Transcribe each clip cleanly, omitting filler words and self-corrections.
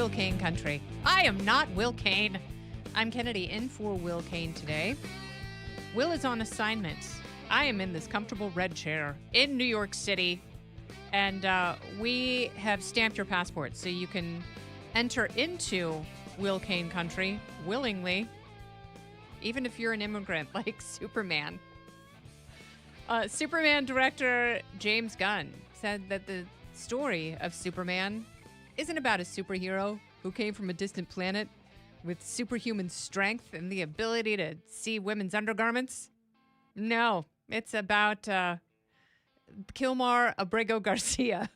Will Cain Country. I am not Will Cain. I'm Kennedy in for Will Cain today. Will is on assignment. I am in this comfortable red chair in New York City, and we have stamped your passport so you can enter into Will Cain Country willingly, even if you're an immigrant like Superman. Superman director James Gunn said that the story of Superman isn't about a superhero who came from a distant planet with superhuman strength and the ability to see women's undergarments. No, it's about Kilmar Abrego Garcia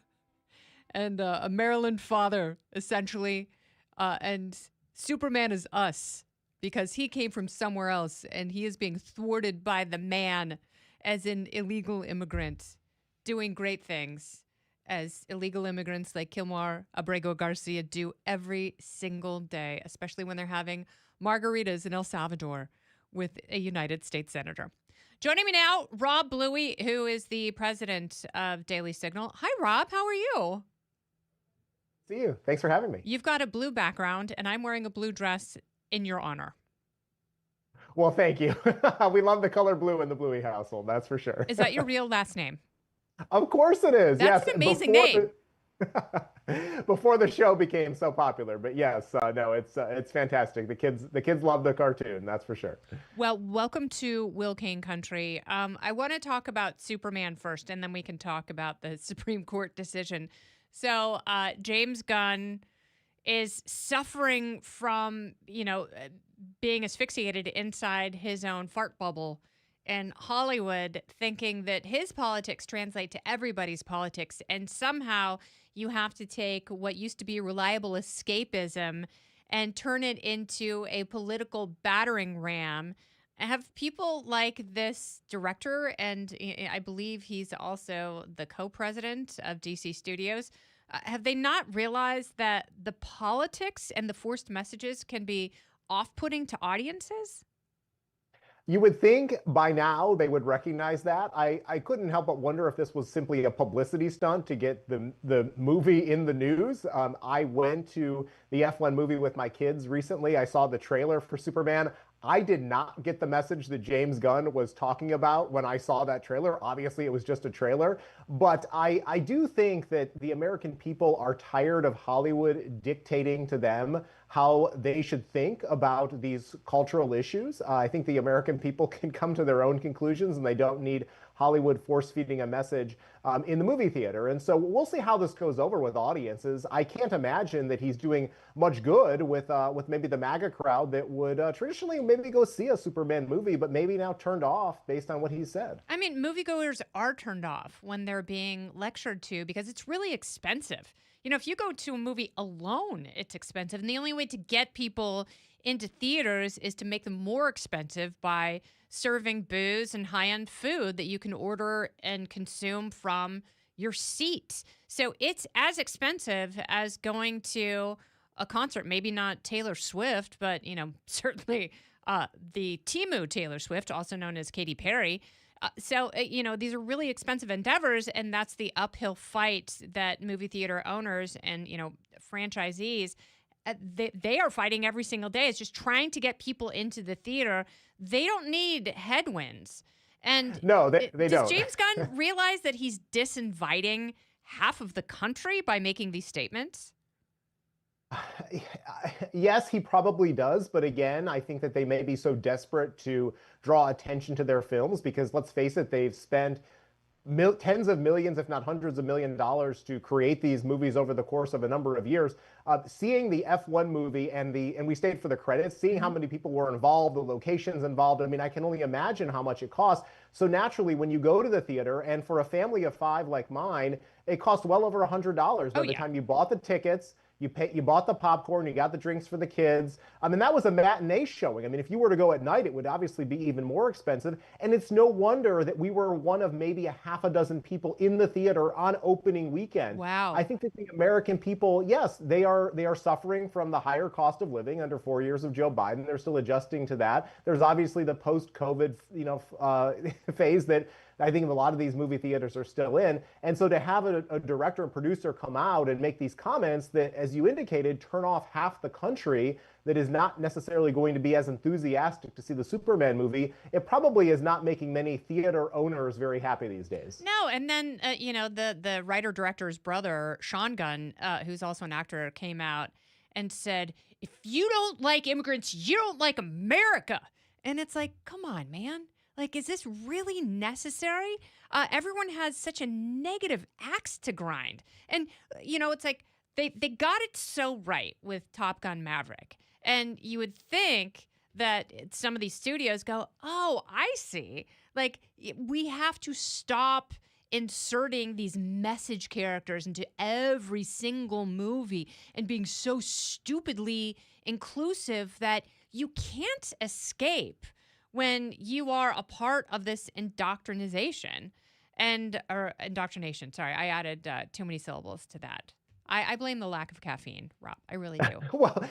and a Maryland father, essentially. And Superman is us because he came from somewhere else and he is being thwarted by the man as an illegal immigrant doing great things as illegal immigrants like Kilmar Abrego Garcia do every single day, especially when they're having margaritas in El Salvador with a United States senator. Joining me now, Rob Bluey, who is the president of Daily Signal. Hi, Rob. How are you? See you. Thanks for having me. You've got a blue background, and I'm wearing a blue dress in your honor. Well, thank you. We love the color blue in the Bluey household, that's for sure. Is that your real last name? Of course it is. That's yes. an amazing name. Before the show became so popular, but yes, no, it's fantastic. The kids love the cartoon, that's for sure. Well, welcome to Will Cain Country. I want to talk about Superman first, and then we can talk about the Supreme Court decision. So, James Gunn is suffering from, being asphyxiated inside his own fart bubble in Hollywood, thinking that his politics translate to everybody's politics, and somehow you have to take what used to be reliable escapism and turn it into a political battering ram. Have people like this director, and I believe he's also the co-president of DC Studios, have they not realized that the politics and the forced messages can be off-putting to audiences? You would think by now they would recognize that. I couldn't help but wonder if this was simply a publicity stunt to get the movie in the news. I went to the F1 movie with my kids recently. I saw the trailer for Superman. I did not get the message that James Gunn was talking about when I saw that trailer. Obviously, it was just a trailer. But I do think that the American people are tired of Hollywood dictating to them how they should think about these cultural issues. I think the American people can come to their own conclusions, and they don't need Hollywood force-feeding a message in the movie theater. And so we'll see how this goes over with audiences. I can't imagine that he's doing much good with maybe the MAGA crowd that would traditionally maybe go see a Superman movie, but maybe now turned off based on what he said. I mean, moviegoers are turned off when they're being lectured to because it's really expensive. If you go to a movie alone, it's expensive. And the only way to get people into theaters is to make them more expensive by serving booze and high-end food that you can order and consume from your seat. So it's as expensive as going to a concert. Maybe not Taylor Swift, but, certainly the Temu Taylor Swift, also known as Katy Perry. So these are really expensive endeavors, and that's the uphill fight that movie theater owners and, franchisees, they are fighting every single day. It's just trying to get people into the theater. They don't need headwinds. And no, they don't. Does James Gunn realize that he's disinviting half of the country by making these statements? Yes, he probably does. But again, I think that they may be so desperate to draw attention to their films because let's face it, they've spent tens of millions, if not hundreds of $millions to create these movies over the course of a number of years. Seeing the F1 movie and we stayed for the credits, seeing how many people were involved, the locations involved. I mean, I can only imagine how much it costs. So naturally, when you go to the theater, and for a family of 5 like mine, it cost well over $100 by the time you bought the tickets. You bought the popcorn, you got the drinks for the kids. I mean, that was a matinee showing. I mean, if you were to go at night, it would obviously be even more expensive. And it's no wonder that we were one of maybe a half a dozen people in the theater on opening weekend. Wow. I think that the American people, yes, they are suffering from the higher cost of living under 4 years of Joe Biden. They're still adjusting to that. There's obviously the post-COVID, phase that I think a lot of these movie theaters are still in. And so to have a director and producer come out and make these comments that, as you indicated, turn off half the country that is not necessarily going to be as enthusiastic to see the Superman movie, it probably is not making many theater owners very happy these days. No, and then the writer director's brother, Sean Gunn, who's also an actor, came out and said, "If you don't like immigrants, you don't like America." And it's like, come on, man. Like, is this really necessary? Everyone has such a negative axe to grind, and it's like they got it so right with Top Gun Maverick. And you would think that some of these studios go, oh, I see. Like, we have to stop inserting these message characters into every single movie and being so stupidly inclusive that you can't escape when you are a part of this indoctrination. Or indoctrination. Sorry, I added too many syllables to that. I blame the lack of caffeine, Rob. I really do. Well,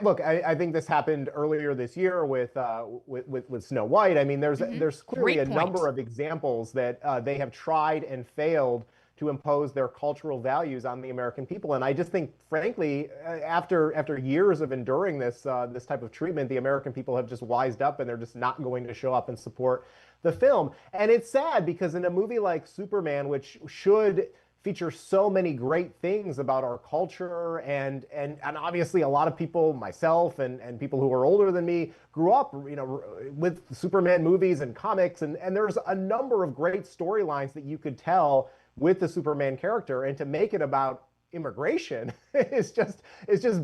look, I think this happened earlier this year with Snow White. I mean, there's clearly a number of examples that they have tried and failed to impose their cultural values on the American people. And I just think, frankly, after years of enduring this type of treatment, the American people have just wised up and they're just not going to show up and support the film. And it's sad because in a movie like Superman, which should feature so many great things about our culture, and obviously a lot of people, myself and people who are older than me, grew up with Superman movies and comics, and there's a number of great storylines that you could tell with the Superman character, and to make it about immigration is just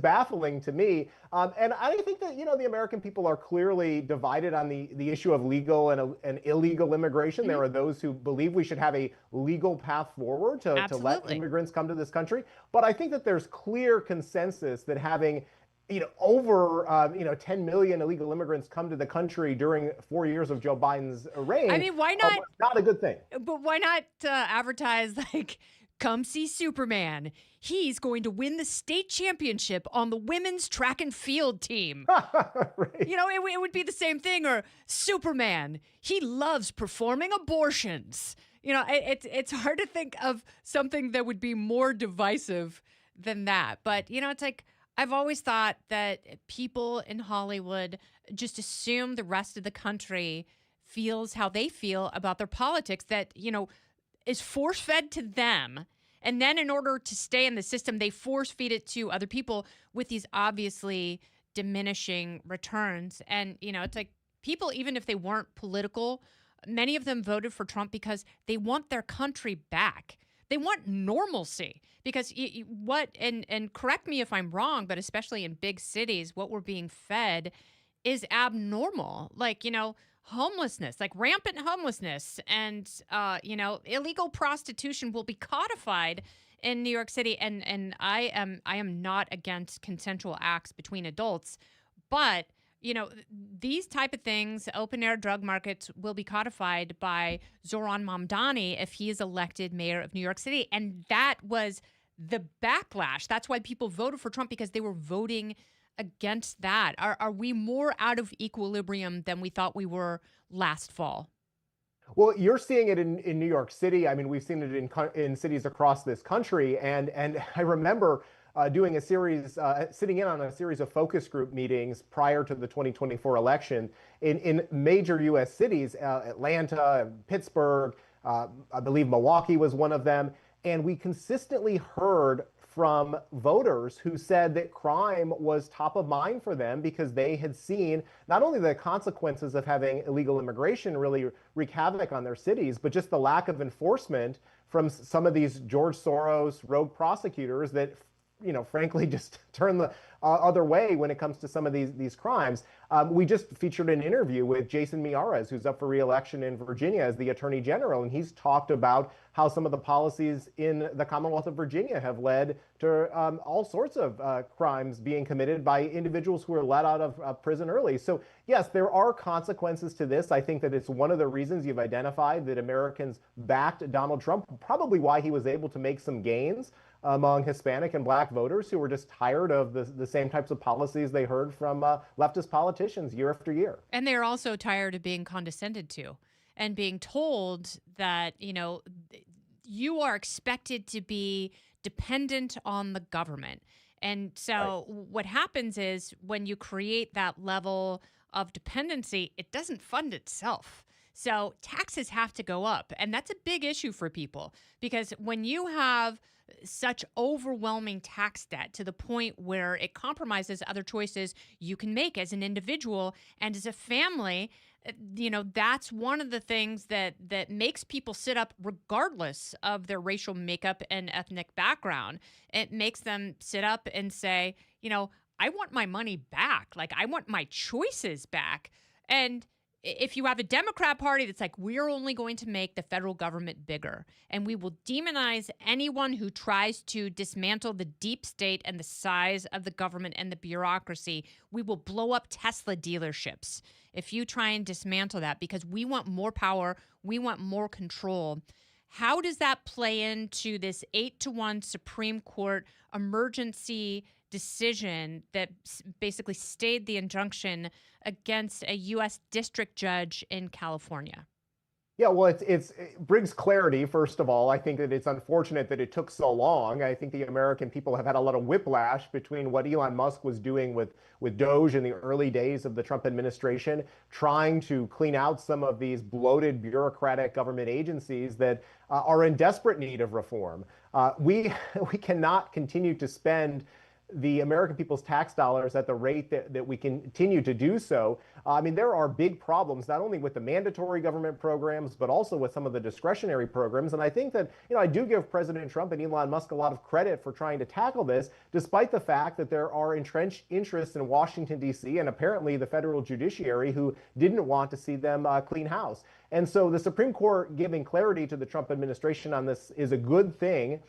baffling to me. And I think that the American people are clearly divided on the issue of legal and illegal immigration. There are those who believe we should have a legal path forward to let immigrants come to this country. But I think that there's clear consensus that having over 10 million illegal immigrants come to the country during 4 years of Joe Biden's reign. I mean, why not? Not a good thing. But why not advertise like, come see Superman. He's going to win the state championship on the women's track and field team. Right. It would be the same thing. Or Superman, he loves performing abortions. It's hard to think of something that would be more divisive than that. But, it's like, I've always thought that people in Hollywood just assume the rest of the country feels how they feel about their politics, that, is force-fed to them. And then in order to stay in the system, they force-feed it to other people with these obviously diminishing returns. And, it's like people, even if they weren't political, many of them voted for Trump because they want their country back. They want normalcy. Because and correct me if I'm wrong, but especially in big cities, what we're being fed is abnormal. Like, homelessness, like rampant homelessness, and illegal prostitution will be codified in New York City. And I am not against consensual acts between adults, but these type of things, open air drug markets, will be codified by Zoran Mamdani if he is elected mayor of New York City. And that was the backlash. That's why people voted for Trump, because they were voting against that. Are we more out of equilibrium than we thought we were last fall? Well, you're seeing it in New York City. I mean, we've seen it in cities across this country. And I remember doing a series, sitting in on a series of focus group meetings prior to the 2024 election in major U.S. cities, Atlanta, Pittsburgh, I believe Milwaukee was one of them. And we consistently heard from voters who said that crime was top of mind for them because they had seen not only the consequences of having illegal immigration really wreak havoc on their cities, but just the lack of enforcement from some of these George Soros rogue prosecutors that, frankly, just turn the other way when it comes to some of these crimes. We just featured an interview with Jason Miyares, who's up for re-election in Virginia as the Attorney General, and he's talked about how some of the policies in the Commonwealth of Virginia have led to all sorts of crimes being committed by individuals who are let out of prison early. So yes, there are consequences to this. I think that it's one of the reasons you've identified that Americans backed Donald Trump, probably why he was able to make some gains among Hispanic and Black voters who were just tired of the same types of policies they heard from leftist politicians year after year. And they're also tired of being condescended to. and being told that, you are expected to be dependent on the government. And so what happens is when you create that level of dependency, it doesn't fund itself. So taxes have to go up. And that's a big issue for people because when you have such overwhelming tax debt to the point where it compromises other choices you can make as an individual and as a family, that's one of the things that makes people sit up regardless of their racial makeup and ethnic background. It makes them sit up and say, I want my money back. Like, I want my choices back. And if you have a Democrat Party that's like, we're only going to make the federal government bigger, and we will demonize anyone who tries to dismantle the deep state and the size of the government and the bureaucracy, we will blow up Tesla dealerships if you try and dismantle that because we want more power, we want more control. How does that play into this 8-1 Supreme Court emergency decision that basically stayed the injunction against a U.S. district judge in California? Yeah, well, it brings clarity, first of all. I think that it's unfortunate that it took so long. I think the American people have had a lot of whiplash between what Elon Musk was doing with Doge in the early days of the Trump administration, trying to clean out some of these bloated bureaucratic government agencies that are in desperate need of reform. We cannot continue to spend the American people's tax dollars at the rate that we continue to do so. I mean, there are big problems, not only with the mandatory government programs, but also with some of the discretionary programs. And I think that, I do give President Trump and Elon Musk a lot of credit for trying to tackle this, despite the fact that there are entrenched interests in Washington, D.C., and apparently the federal judiciary who didn't want to see them clean house. And so the Supreme Court giving clarity to the Trump administration on this is a good thing.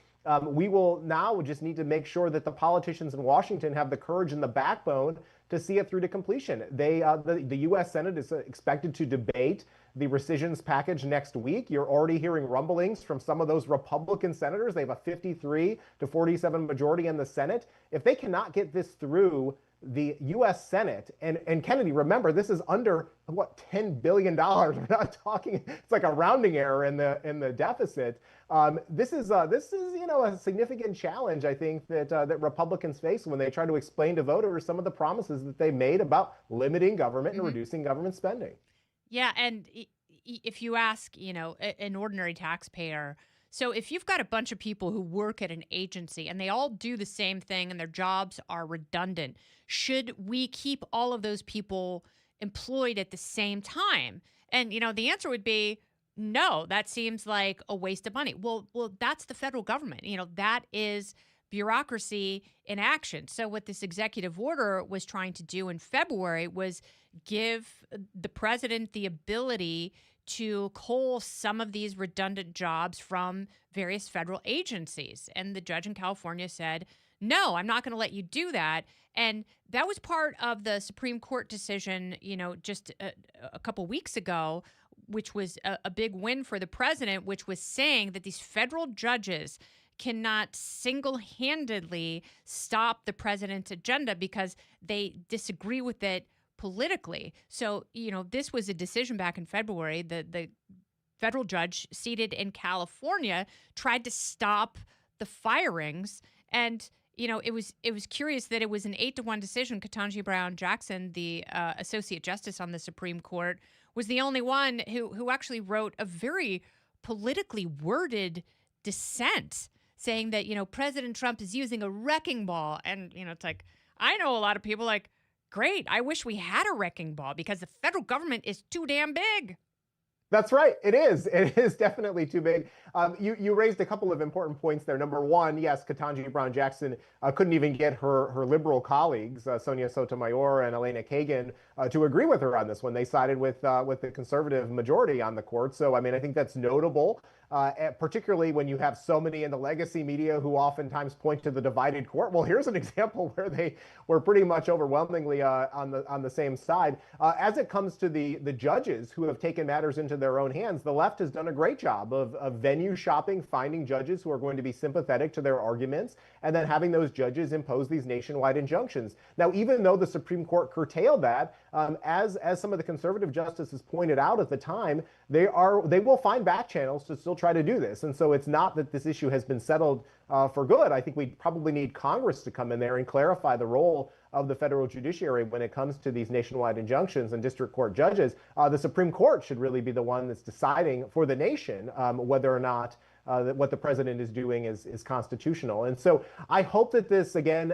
We will now just need to make sure that the politicians in Washington have the courage and the backbone to see it through to completion. The U.S. Senate is expected to debate the rescissions package next week. You're already hearing rumblings from some of those Republican senators. They have a 53-47 majority in the Senate. If they cannot get this through the U.S. Senate, and Kennedy, remember, this is under $10 billion. We're not talking; it's like a rounding error in the deficit. This is a significant challenge, I think, that Republicans face when they try to explain to voters some of the promises that they made about limiting government and reducing government spending. Yeah, and if you ask, an ordinary taxpayer. So if you've got a bunch of people who work at an agency and they all do the same thing and their jobs are redundant, should we keep all of those people employed at the same time? And, the answer would be no, that seems like a waste of money. Well, that's the federal government. That is bureaucracy in action. So what this executive order was trying to do in February was give the president the ability to cull some of these redundant jobs from various federal agencies. And the judge in California said, no, I'm not going to let you do that. And that was part of the Supreme Court decision, just a couple weeks ago, which was a big win for the president, which was saying that these federal judges cannot single-handedly stop the president's agenda because they disagree with it politically. So, this was a decision back in February. The federal judge seated in California tried to stop the firings. And, it was curious that it was an 8-1 decision. Ketanji Brown Jackson, the Associate Justice on the Supreme Court, was the only one who actually wrote a very politically worded dissent saying that, President Trump is using a wrecking ball. And, it's like, I know a lot of people like, great, I wish we had a wrecking ball because the federal government is too damn big. That's right. It is. It is definitely too big. You raised a couple of important points there. Number one, yes, Ketanji Brown Jackson couldn't even get her liberal colleagues, Sonia Sotomayor and Elena Kagan, to agree with her on this one. They sided with the conservative majority on the court. So, I mean, I think that's notable, particularly when you have so many in the legacy media who oftentimes point to the divided court. Well, here's an example where they were pretty much overwhelmingly on the same side. As it comes to the judges who have taken matters into their own hands. The left has done a great job of venue shopping, finding judges who are going to be sympathetic to their arguments, and then having those judges impose these nationwide injunctions. Now, even though the Supreme Court curtailed that, as some of the conservative justices pointed out at the time, they will find back channels to still try to do this. And so it's not that this issue has been settled for good. I think we probably need Congress to come in there and clarify the role of the federal judiciary when it comes to these nationwide injunctions and district court judges. The Supreme Court should really be the one that's deciding for the nation whether or not that what the president is doing is constitutional. And so I hope that this, again,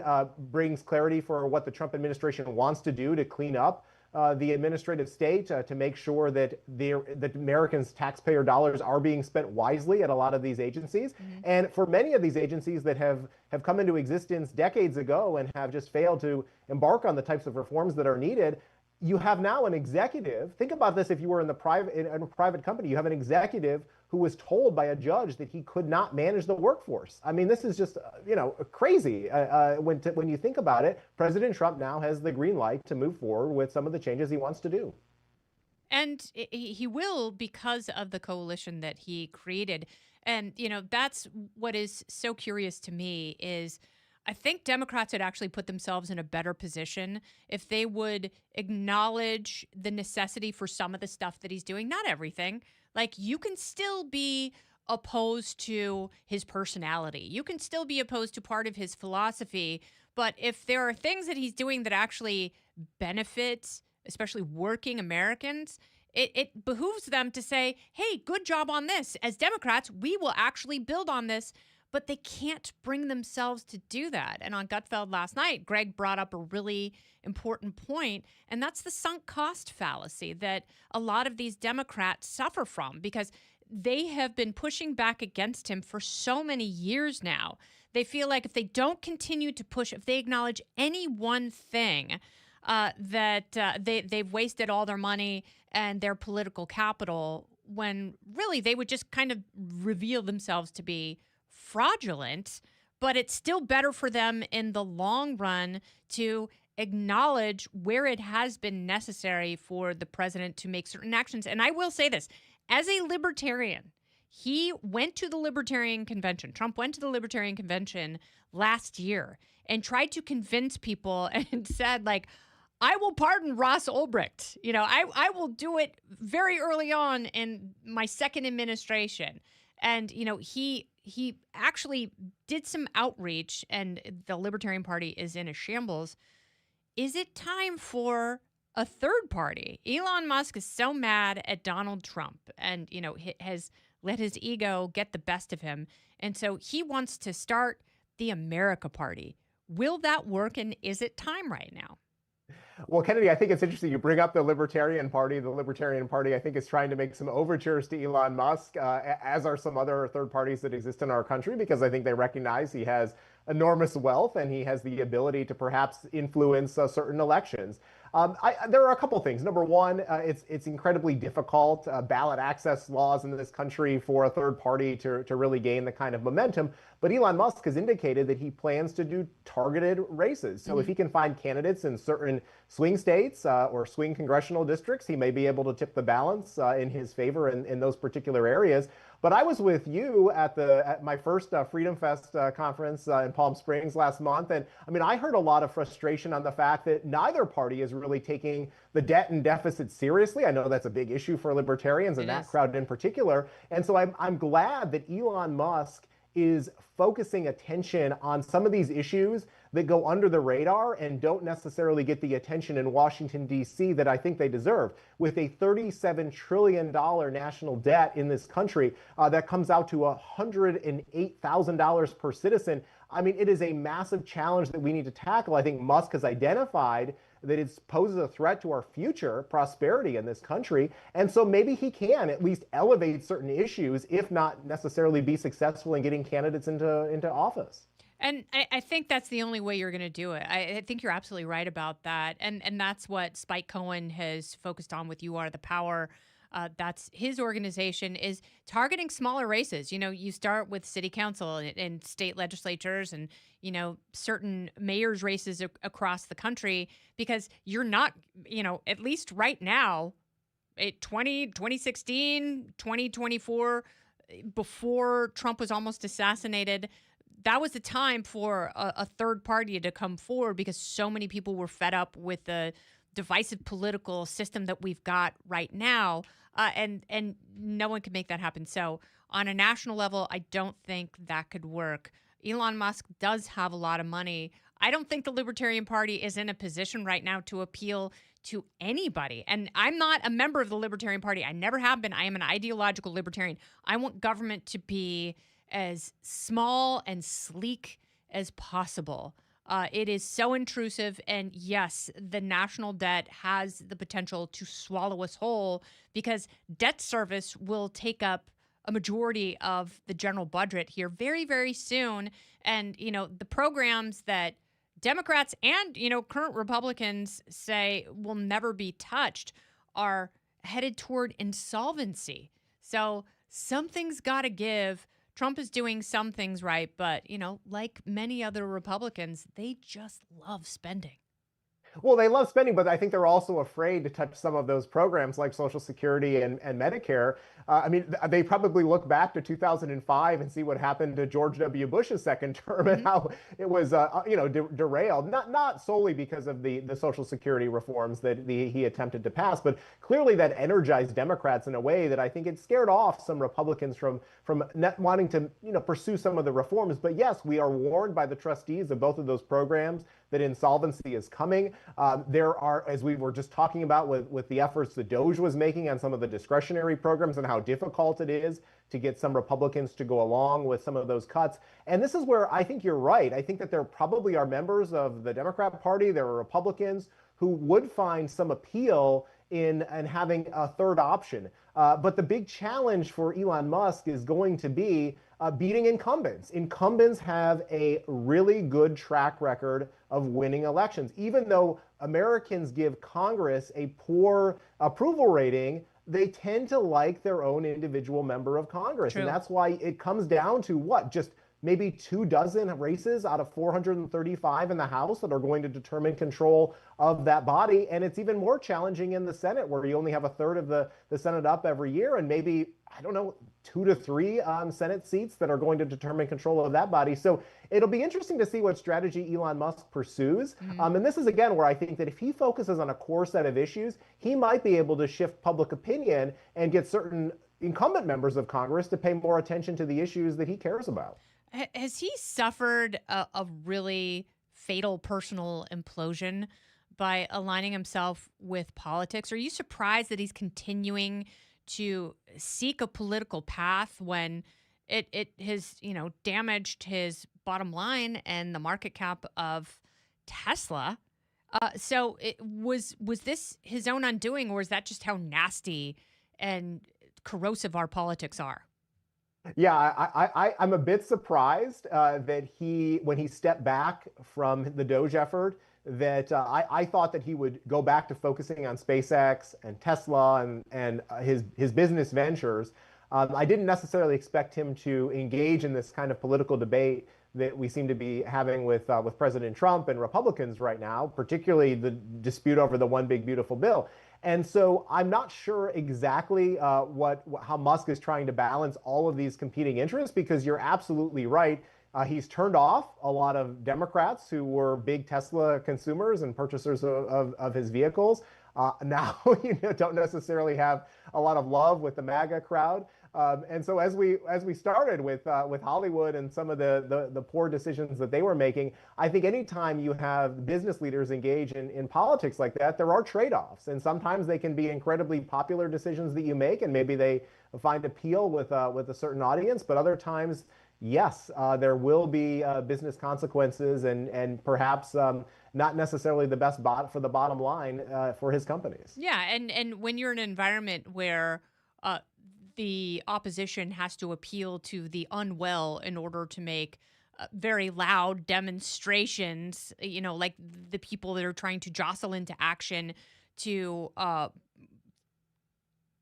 brings clarity for what the Trump administration wants to do to clean up the administrative state, to make sure that that Americans' taxpayer dollars are being spent wisely at a lot of these agencies. Mm-hmm. And for many of these agencies that have come into existence decades ago and have just failed to embark on the types of reforms that are needed, you have now an executive. Think about this: if you were in a private company, you have an executive who was told by a judge that he could not manage the workforce. I mean, this is just crazy when you think about it. President Trump now has the green light to move forward with some of the changes he wants to do. And he will, because of the coalition that he created. And, that's what is so curious to me is I think Democrats would actually put themselves in a better position if they would acknowledge the necessity for some of the stuff that he's doing. Not everything. Like, you can still be opposed to his personality. You can still be opposed to part of his philosophy. But if there are things that he's doing that actually benefit, especially working Americans, it behooves them to say, hey, good job on this. As Democrats, we will actually build on this. But they can't bring themselves to do that. And on Gutfeld last night, Greg brought up a really important point, and that's the sunk cost fallacy that a lot of these Democrats suffer from because they have been pushing back against him for so many years now. They feel like if they don't continue to push, if they acknowledge any one thing, that they've wasted all their money and their political capital, when really they would just kind of reveal themselves to be fraudulent. But it's still better for them in the long run to acknowledge where it has been necessary for the president to make certain actions. And I will say this, as a libertarian, he went to the Libertarian Convention. Trump went to the Libertarian Convention last year and tried to convince people and said, like, I will pardon Ross Ulbricht. I will do it very early on in my second administration. And, he actually did some outreach, and the Libertarian Party is in a shambles. Is it time for a third party? Elon Musk is so mad at Donald Trump and, has let his ego get the best of him. And so he wants to start the America Party. Will that work? And is it time right now? Well, Kennedy, I think it's interesting you bring up the Libertarian Party. The Libertarian Party, I think, is trying to make some overtures to Elon Musk, as are some other third parties that exist in our country, because I think they recognize he has enormous wealth and he has the ability to perhaps influence certain elections. There are a couple things. Number one, it's incredibly difficult, ballot access laws in this country for a third party to really gain the kind of momentum. But Elon Musk has indicated that he plans to do targeted races. So if he can find candidates in certain swing states or swing congressional districts, he may be able to tip the balance in his favor in those particular areas. But I was with you at my first Freedom Fest conference in Palm Springs last month. And I mean, I heard a lot of frustration on the fact that neither party is really taking the debt and deficit seriously. I know that's a big issue for libertarians and that crowd in particular. And so I'm glad that Elon Musk is focusing attention on some of these issues that go under the radar and don't necessarily get the attention in Washington, D.C. that I think they deserve. With a $37 trillion national debt in this country that comes out to $108,000 per citizen, I mean, it is a massive challenge that we need to tackle. I think Musk has identified that it poses a threat to our future prosperity in this country. And so maybe he can at least elevate certain issues, if not necessarily be successful in getting candidates into office. And I think that's the only way you're going to do it. I think you're absolutely right about that. And that's what Spike Cohen has focused on with You Are the Power. That's his organization, is targeting smaller races. You start with city council and state legislatures and, certain mayor's races across the country, because you're not, at least right now, 2016, 2024, before Trump was almost assassinated, that was the time for a third party to come forward because so many people were fed up with the divisive political system that we've got right now, and no one could make that happen. So on a national level, I don't think that could work. Elon Musk does have a lot of money. I don't think the Libertarian Party is in a position right now to appeal to anybody. And I'm not a member of the Libertarian Party. I never have been. I am an ideological libertarian. I want government to be as small and sleek as possible. It is so intrusive. And yes, the national debt has the potential to swallow us whole because debt service will take up a majority of the general budget here very, very soon. And, the programs that Democrats and, current Republicans say will never be touched are headed toward insolvency. So something's got to give. Trump is doing some things right, but, like many other Republicans, they just love spending. Well, they love spending, but I think they're also afraid to touch some of those programs like Social Security and Medicare. They probably look back to 2005 and see what happened to George W. Bush's second term and how it was, derailed. Not solely because of the Social Security reforms that he attempted to pass, but clearly that energized Democrats in a way that I think it scared off some Republicans from not wanting to, pursue some of the reforms. But yes, we are warned by the trustees of both of those programs that insolvency is coming. There are, as we were just talking about with the efforts the Doge was making on some of the discretionary programs and how difficult it is to get some Republicans to go along with some of those cuts. And this is where I think you're right. I think that there probably are members of the Democrat Party, there are Republicans who would find some appeal in having a third option. But the big challenge for Elon Musk is going to be beating incumbents. Incumbents have a really good track record of winning elections. Even though Americans give Congress a poor approval rating, they tend to like their own individual member of Congress. True. And that's why it comes down to what? Just maybe 24 races out of 435 in the House that are going to determine control of that body. And it's even more challenging in the Senate, where you only have a third of the Senate up every year, and maybe, 2 to 3 Senate seats that are going to determine control of that body. So it'll be interesting to see what strategy Elon Musk pursues. And this is, again, where I think that if he focuses on a core set of issues, he might be able to shift public opinion and get certain incumbent members of Congress to pay more attention to the issues that he cares about. Has he suffered a really fatal personal implosion by aligning himself with politics? Are you surprised that he's continuing to seek a political path when it has, damaged his bottom line and the market cap of Tesla? So was this his own undoing, or is that just how nasty and corrosive our politics are? Yeah, I'm a bit surprised that when he stepped back from the Doge effort, that I thought that he would go back to focusing on SpaceX and Tesla and his business ventures. I didn't necessarily expect him to engage in this kind of political debate that we seem to be having with President Trump and Republicans right now, particularly the dispute over the One Big Beautiful Bill. And so I'm not sure exactly how Musk is trying to balance all of these competing interests, because you're absolutely right. He's turned off a lot of Democrats who were big Tesla consumers and purchasers of his vehicles. Now, don't necessarily have a lot of love with the MAGA crowd. And so as we started with Hollywood and some of the poor decisions that they were making, I think anytime you have business leaders engage in politics like that, there are trade-offs, and sometimes they can be incredibly popular decisions that you make, and maybe they find appeal with a certain audience, but other times, yes, there will be business consequences and perhaps not necessarily the best for the bottom line for his companies. Yeah, and when you're in an environment where the opposition has to appeal to the unwell in order to make very loud demonstrations, like the people that are trying to jostle into action to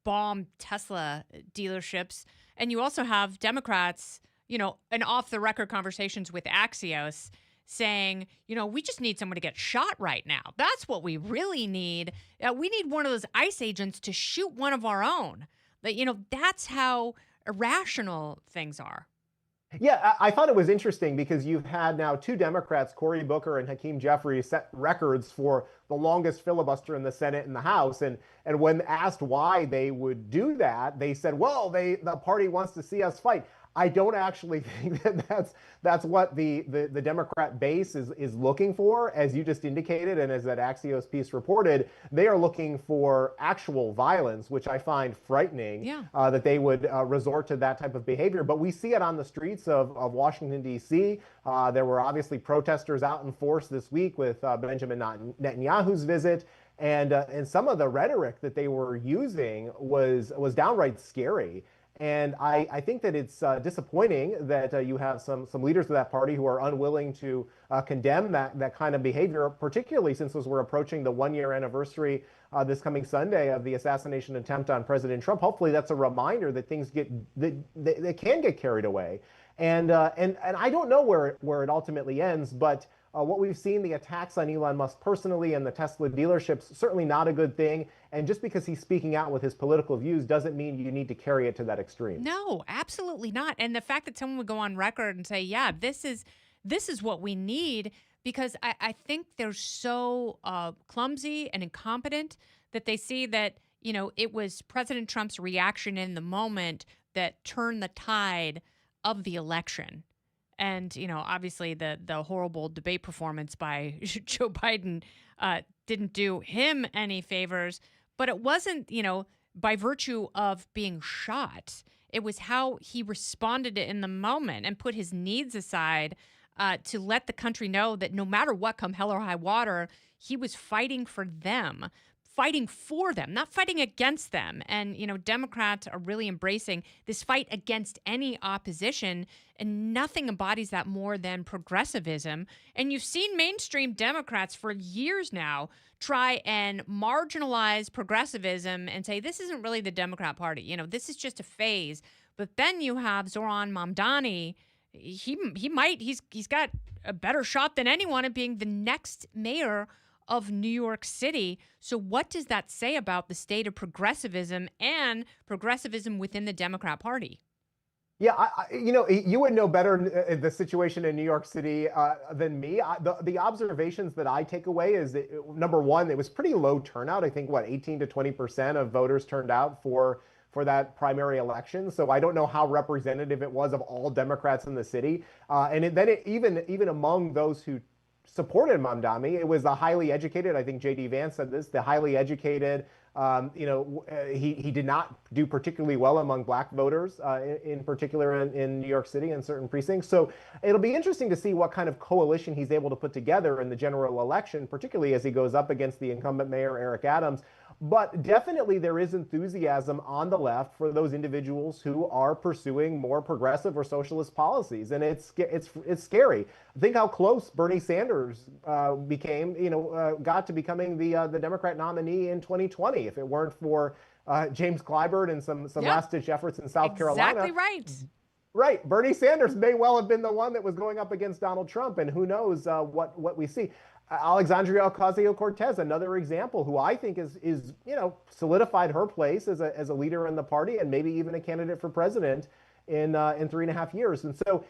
bomb Tesla dealerships. And you also have Democrats, and off the record conversations with Axios saying, we just need someone to get shot right now. That's what we really need. We need one of those ICE agents to shoot one of our own. That's how irrational things are. Yeah, I thought it was interesting because you've had now two Democrats, Cory Booker and Hakeem Jeffries, set records for the longest filibuster in the Senate and the House. And when asked why they would do that, they said, well, the party wants to see us fight. I don't actually think that that's what the Democrat base is looking for, as you just indicated, and as that Axios piece reported. They are looking for actual violence, which I find frightening. Yeah. That they would resort to that type of behavior. But we see it on the streets of Washington, D.C. There were obviously protesters out in force this week with Benjamin Netanyahu's visit. And some of the rhetoric that they were using was downright scary. And I think that it's disappointing that you have some leaders of that party who are unwilling to condemn that kind of behavior, particularly since as we're approaching the 1-year anniversary this coming Sunday of the assassination attempt on President Trump. Hopefully that's a reminder that things they can get carried away. And I don't know where it ultimately ends, but what we've seen, the attacks on Elon Musk personally and the Tesla dealerships, certainly not a good thing. And just because he's speaking out with his political views doesn't mean you need to carry it to that extreme. No, absolutely not. And the fact that someone would go on record and say, yeah, this is what we need, because I think they're so clumsy and incompetent that they see that, it was President Trump's reaction in the moment that turned the tide of the election. And, obviously the horrible debate performance by Joe Biden didn't do him any favors. But it wasn't, by virtue of being shot. It was how he responded in the moment and put his needs aside to let the country know that no matter what, come hell or high water, he was fighting for them. Fighting for them, not fighting against them. And, Democrats are really embracing this fight against any opposition, and nothing embodies that more than progressivism. And you've seen mainstream Democrats for years now try and marginalize progressivism and say, this isn't really the Democrat Party. This is just a phase. But then you have Zoran Mamdani. He's got a better shot than anyone at being the next mayor of New York City. So what does that say about the state of progressivism and progressivism within the Democrat Party? Yeah, you would know better the situation in New York City than me. The observations that I take away is that, number one, it was pretty low turnout. I think 18 to 20% of voters turned out for that primary election. So I don't know how representative it was of all Democrats in the city. Even among those who supported Mamdani, it was the highly educated. I think J.D. Vance said this, the highly educated. He did not do particularly well among black voters, in particular in New York City and certain precincts. So it'll be interesting to see what kind of coalition he's able to put together in the general election, particularly as he goes up against the incumbent mayor, Eric Adams. But definitely there is enthusiasm on the left for those individuals who are pursuing more progressive or socialist policies. And it's scary. Think how close Bernie Sanders got to becoming the Democrat nominee in 2020. If it weren't for James Clyburn and some last-ditch efforts in South Carolina. Exactly right. Right. Bernie Sanders may well have been the one that was going up against Donald Trump, and who knows what we see. Alexandria Ocasio-Cortez, another example, who I think is solidified her place as a leader in the party and maybe even a candidate for president in 3.5 years. And so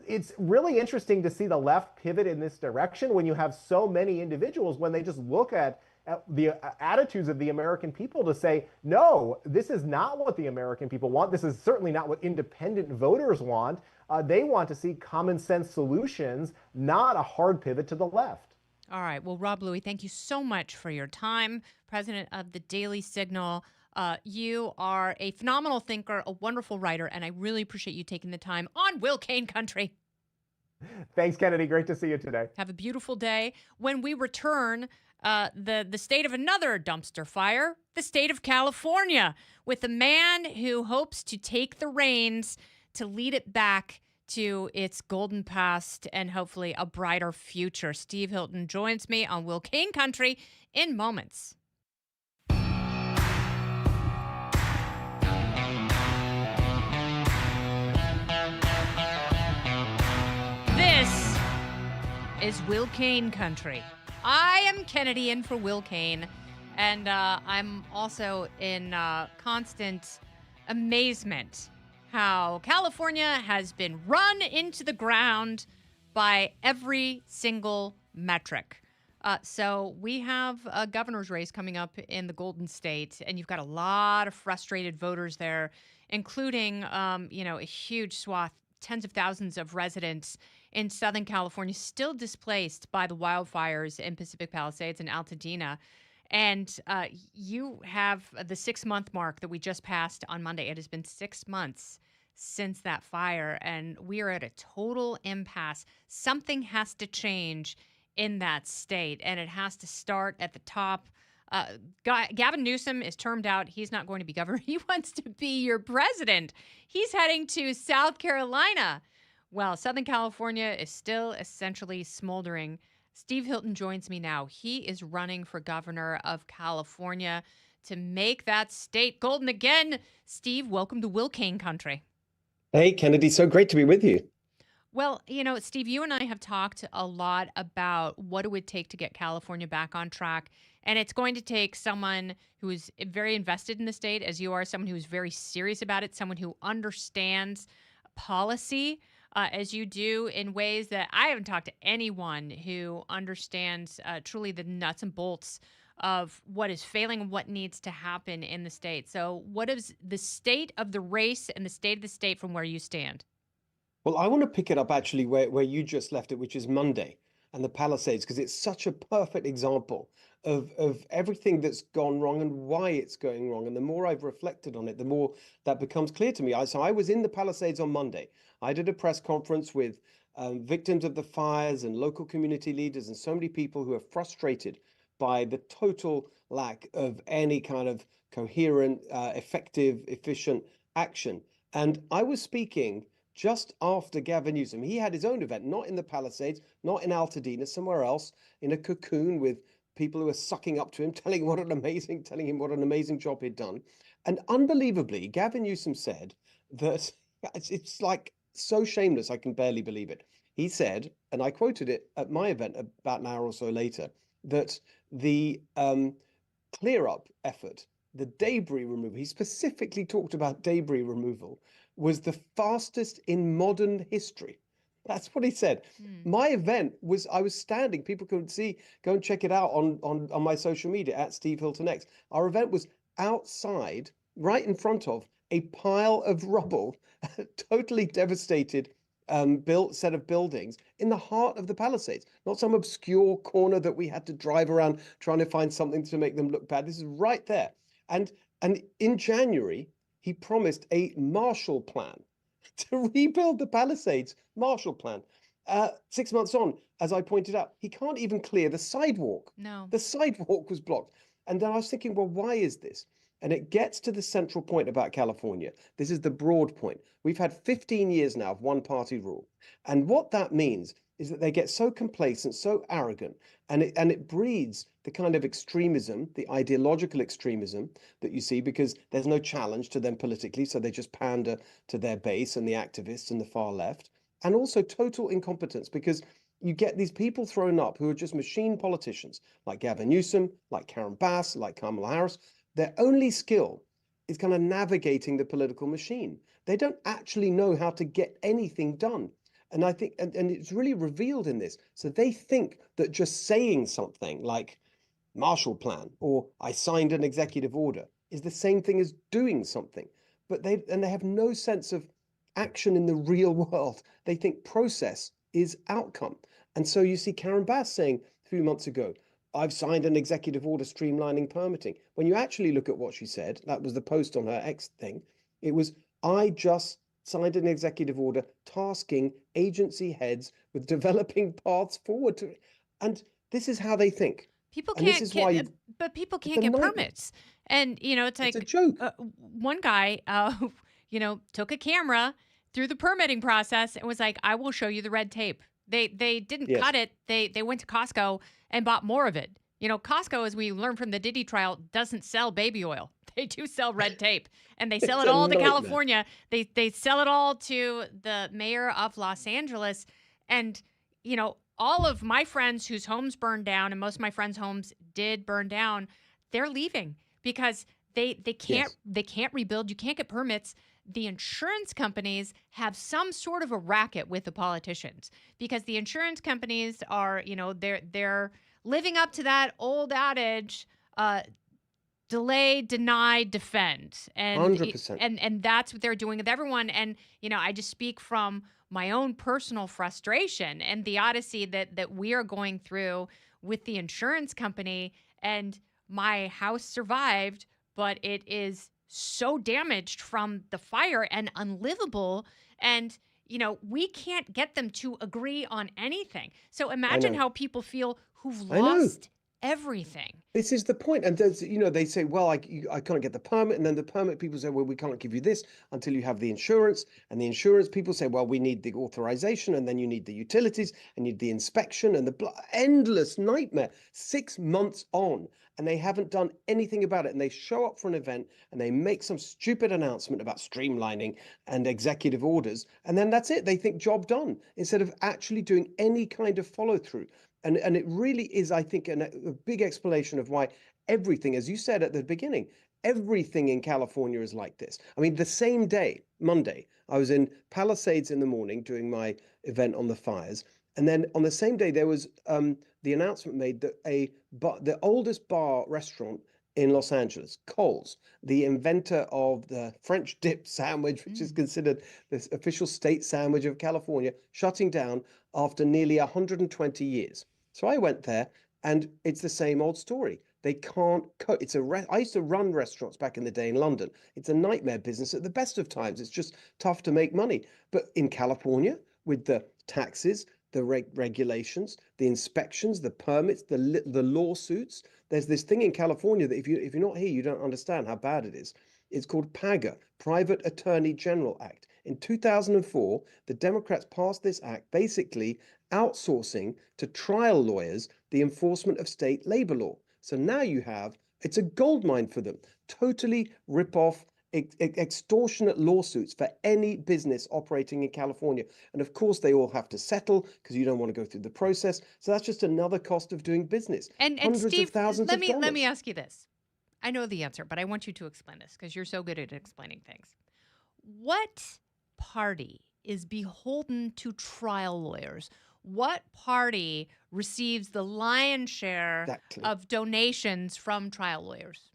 it's really interesting to see the left pivot in this direction when you have so many individuals, when they just look at the attitudes of the American people to say, no, this is not what the American people want. This is certainly not what independent voters want. They want to see common sense solutions, not a hard pivot to the left. All right. Well, Rob Bluey, thank you so much for your time. President of the Daily Signal. You are a phenomenal thinker, a wonderful writer, and I really appreciate you taking the time on Cain Country. Thanks, Kennedy. Great to see you today. Have a beautiful day. When we return, the state of another dumpster fire, the state of California, with a man who hopes to take the reins to lead it back to its golden past and hopefully a brighter future. Steve Hilton joins me on Cain Country in moments. This is Will Cain Country. I am Kennedy in for Will Cain, and I'm also in constant amazement how California has been run into the ground by every single metric. So we have a governor's race coming up in the Golden State, and you've got a lot of frustrated voters there, including, a huge swath, tens of thousands of residents in Southern California still displaced by the wildfires in Pacific Palisades and Altadena. And you have the 6-month mark that we just passed on Monday. It has been 6 months since that fire, and we are at a total impasse. Something has to change in that state, and it has to start at the top. Gavin Newsom is termed out. He's not going to be governor. He wants to be your president. He's heading to South Carolina. Well, Southern California is still essentially smoldering. Steve Hilton joins me now. He is running for governor of California to make that state golden again. Steve, welcome to Will Cain Country. Hey, Kennedy, so great to be with you. Well, Steve, you and I have talked a lot about what it would take to get California back on track. And it's going to take someone who is very invested in the state, as you are, someone who is very serious about it, someone who understands policy, as you do, in ways that I haven't talked to anyone who understands truly the nuts and bolts of what is failing and what needs to happen in the state. So what is the state of the race and the state of the state from where you stand? Well, I want to pick it up actually where you just left it, which is Monday and the Palisades, because it's such a perfect example of everything that's gone wrong and why it's going wrong. And the more I've reflected on it, the more that becomes clear to me. So I was in the Palisades on Monday. I did a press conference with victims of the fires and local community leaders and so many people who are frustrated by the total lack of any kind of coherent, effective, efficient action. And I was speaking just after Gavin Newsom. He had his own event, not in the Palisades, not in Altadena, somewhere else, in a cocoon with people who are sucking up to him, telling him what an amazing job he'd done. And unbelievably, Gavin Newsom said that it's like so shameless, I can barely believe it. He said, and I quoted it at my event about an hour or so later, that the clear up effort, the debris removal, he specifically talked about debris removal, was the fastest in modern history. That's what he said. My event was, I was standing, people could see, go and check it out on my social media at Steve Hilton X. Our event was outside, right in front of a pile of rubble, totally devastated built set of buildings in the heart of the Palisades, not some obscure corner that we had to drive around trying to find something to make them look bad. This is right there. And in January, he promised a Marshall Plan to rebuild the Palisades. Marshall Plan. 6 months on, as I pointed out, he can't even clear the sidewalk. No. The sidewalk was blocked. And then I was thinking, well, why is this? And it gets to the central point about California. This is the broad point. We've had 15 years now of one-party rule. And what that means is that they get so complacent, so arrogant, and it breeds the kind of extremism, the ideological extremism that you see, because there's no challenge to them politically, so they just pander to their base and the activists and the far left, and also total incompetence, because you get these people thrown up who are just machine politicians, like Gavin Newsom, like Karen Bass, like Kamala Harris. Their only skill is kind of navigating the political machine. They don't actually know how to get anything done. And I think, and it's really revealed in this. So they think that just saying something like Marshall Plan or I signed an executive order is the same thing as doing something. But they have no sense of action in the real world. They think process is outcome. And so you see Karen Bass saying a few months ago, I've signed an executive order streamlining permitting. When you actually look at what she said, that was the post on her X thing, it was, I just signed an executive order tasking agency heads with developing paths forward to it. And this is how they think. People And can't this is why get, but people can't get nightmare. permits. And, it's like It's a joke. One guy, took a camera through the permitting process and was like, I will show you the red tape. They didn't Yes. cut it. They went to Costco and bought more of it. Costco, as we learned from the Diddy trial, doesn't sell baby oil. They do sell red tape, and they sell It's it a all to nightmare. California. They sell it all to the mayor of Los Angeles. And, all of my friends whose homes burned down, and most of my friends' homes did burn down, they're leaving because Yes. they can't rebuild. You can't get permits. The insurance companies have some sort of a racket with the politicians because the insurance companies are, they're living up to that old adage, delay, deny, defend. And 100%. and that's what they're doing with everyone. And I just speak from my own personal frustration and the odyssey that we are going through with the insurance company. And my house survived, but it is so damaged from the fire and unlivable. And we can't get them to agree on anything. So I imagine know. how people feel who've I know. lost everything. This is the point. And there's, they say, well, I can't get the permit. And then the permit people say, well, we can't give you this until you have the insurance. And the insurance people say, well, we need the authorization. And then you need the utilities and you need the inspection and the endless nightmare. 6 months on. And they haven't done anything about it. And they show up for an event and they make some stupid announcement about streamlining and executive orders. And then that's it. They think job done instead of actually doing any kind of follow through. And it really is, I think, a big explanation of why everything, as you said at the beginning, everything in California is like this. I mean, the same day, Monday, I was in Palisades in the morning doing my event on the fires. And then on the same day, there was the announcement made that the oldest bar restaurant in Los Angeles, Cole's, the inventor of the French dip sandwich, which is considered the official state sandwich of California, shutting down after nearly 120 years. So I went there, and it's the same old story. They can't cope. I used to run restaurants back in the day in London. It's a nightmare business at the best of times. It's just tough to make money. But in California, with the taxes, the regulations, the inspections, the permits, the lawsuits. There's this thing in California that if you're not here, you don't understand how bad it is. It's called PAGA, Private Attorney General Act. In 2004, the Democrats passed this act basically outsourcing to trial lawyers the enforcement of state labor law. So now it's a goldmine for them. Totally rip off extortionate lawsuits for any business operating in California. And of course, they all have to settle because you don't want to go through the process. So that's just another cost of doing business. And Hundreds Steve, of thousands of dollars. let me ask you this. I know the answer, but I want you to explain this because you're so good at explaining things. What party is beholden to trial lawyers? What party receives the lion's share of donations from trial lawyers?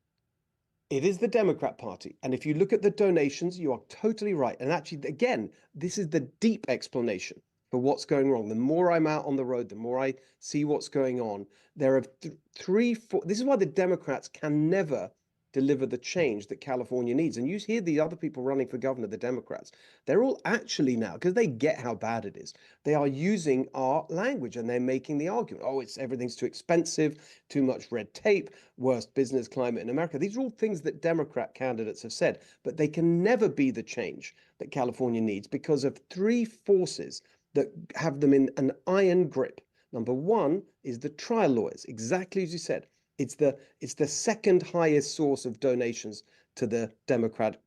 It is the Democrat Party. And if you look at the donations, you are totally right. And actually, again, this is the deep explanation for what's going wrong. The more I'm out on the road, the more I see what's going on. There are this is why the Democrats can never deliver the change that California needs. And you hear the other people running for governor, the Democrats, they're all actually now, because they get how bad it is, they are using our language and they're making the argument, everything's too expensive, too much red tape, worst business climate in America. These are all things that Democrat candidates have said, but they can never be the change that California needs because of three forces that have them in an iron grip. Number one is the trial lawyers, exactly as you said. It's the second highest source of donations to the Democrat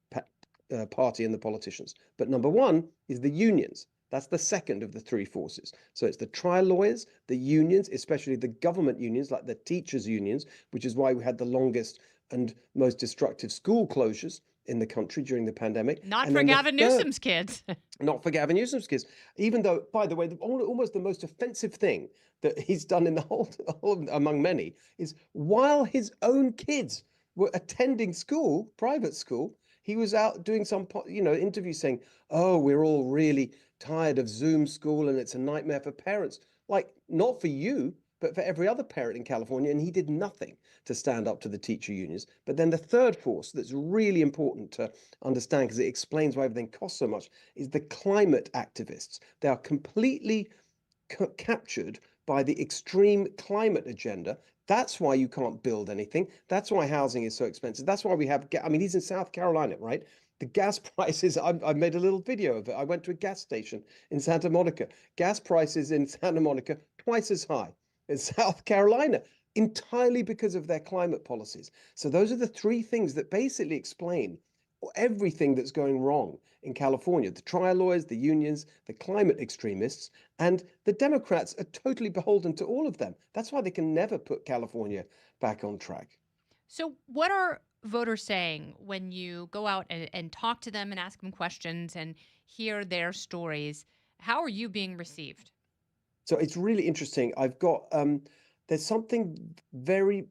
Party and the politicians. But number one is the unions. That's the second of the three forces. So it's the trial lawyers, the unions, especially the government unions, like the teachers' unions, which is why we had the longest and most destructive school closures in the country during the pandemic. Not for Gavin Newsom's kids. Not for Gavin Newsom's kids. Even though, by the way, almost the most offensive thing that he's done in the whole among many is while his own kids were attending school, private school, he was out doing some, interview saying, "Oh, we're all really tired of Zoom school and it's a nightmare for parents." Like, not for you, but for every other parent in California. And he did nothing to stand up to the teacher unions. But then the third force that's really important to understand, because it explains why everything costs so much, is the climate activists. They are completely captured by the extreme climate agenda. That's why you can't build anything. That's why housing is so expensive. That's why we have, he's in South Carolina, right? The gas prices, I made a little video of it. I went to a gas station in Santa Monica. Gas prices in Santa Monica, twice as high in South Carolina, entirely because of their climate policies. So those are the three things that basically explain everything that's going wrong in California. The trial lawyers, the unions, the climate extremists, and the Democrats are totally beholden to all of them. That's why they can never put California back on track. So, what are voters saying when you go out and talk to them and ask them questions and hear their stories? How are you being received? So it's really interesting. I've got there's something very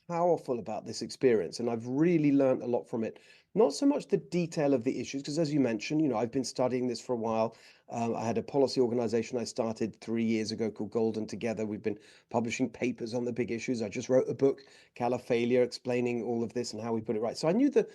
powerful about this experience, and I've really learned a lot from it. Not so much the detail of the issues, because as you mentioned, I've been studying this for a while. I had a policy organization I started 3 years ago called Golden Together. We've been publishing papers on the big issues. I just wrote a book, Califailure, explaining all of this and how we put it right. So I knew the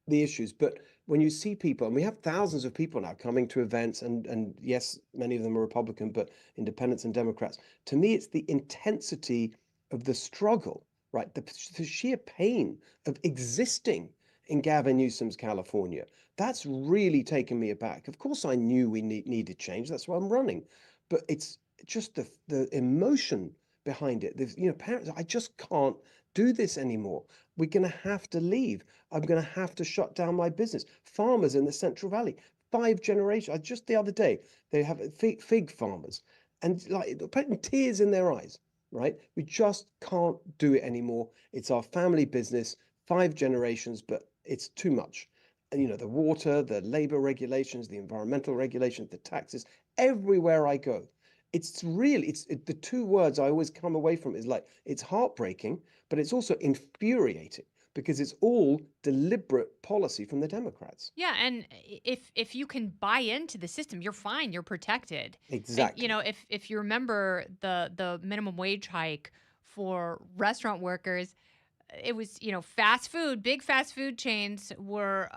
issues, but when you see people, and we have thousands of people now coming to events, and yes, many of them are Republican, but independents and Democrats. To me, it's the intensity of the struggle, right? The sheer pain of existing in Gavin Newsom's California. That's really taken me aback. Of course, I knew we needed change. That's why I'm running, but it's just the emotion behind it. Parents, I just can't do this anymore. We're going to have to leave. I'm going to have to shut down my business. Farmers in the Central Valley, 5 generations. Just the other day, they have fig farmers, and like putting tears in their eyes. Right? We just can't do it anymore. It's our family business, 5 generations, but it's too much. And the water, the labor regulations, the environmental regulations, the taxes, everywhere I go. It's really, the two words I always come away from is like, it's heartbreaking, but it's also infuriating because it's all deliberate policy from the Democrats. Yeah, and if you can buy into the system, you're fine. You're protected. Exactly. And, if you remember the minimum wage hike for restaurant workers, it was big fast food chains were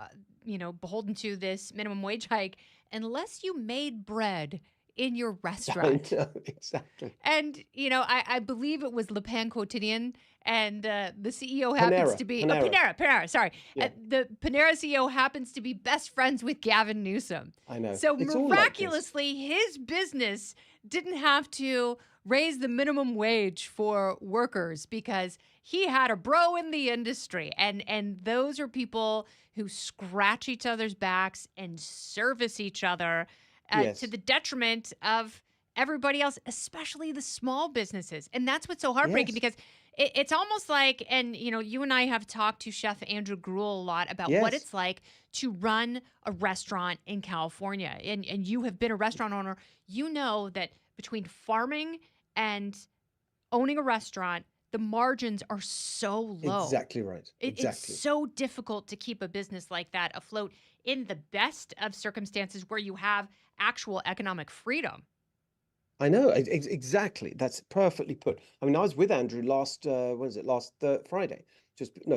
beholden to this minimum wage hike unless you made bread in your restaurant. I know, exactly. And, I believe it was Le Pain Quotidien, and the CEO Panera, happens to be Panera. Sorry. Yeah. The Panera CEO happens to be best friends with Gavin Newsom. I know. So It's all like miraculously, his business didn't have to raise the minimum wage for workers because he had a bro in the industry. And those are people who scratch each other's backs and service each other Yes. to the detriment of everybody else, especially the small businesses. And that's what's so heartbreaking Yes. because it's almost like, and you and I have talked to Chef Andrew Gruel a lot about what Yes. it's like to run a restaurant in California. And you have been a restaurant owner. You know that between farming and owning a restaurant, the margins are so low. Exactly right. Exactly. It's so difficult to keep a business like that afloat in the best of circumstances where you have actual economic freedom. I know, exactly. That's perfectly put. I mean, I was with Andrew last, when was it? Last Friday,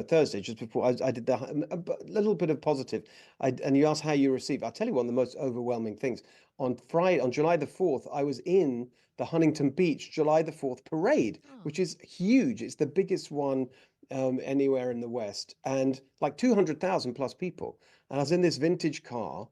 Thursday, just before I did a little bit of positive. And you asked how you receive. I'll tell you one of the most overwhelming things. On July the 4th, I was in the Huntington Beach July the 4th parade, which is huge. It's the biggest one anywhere in the West, and like 200,000 plus people. And I was in this vintage car.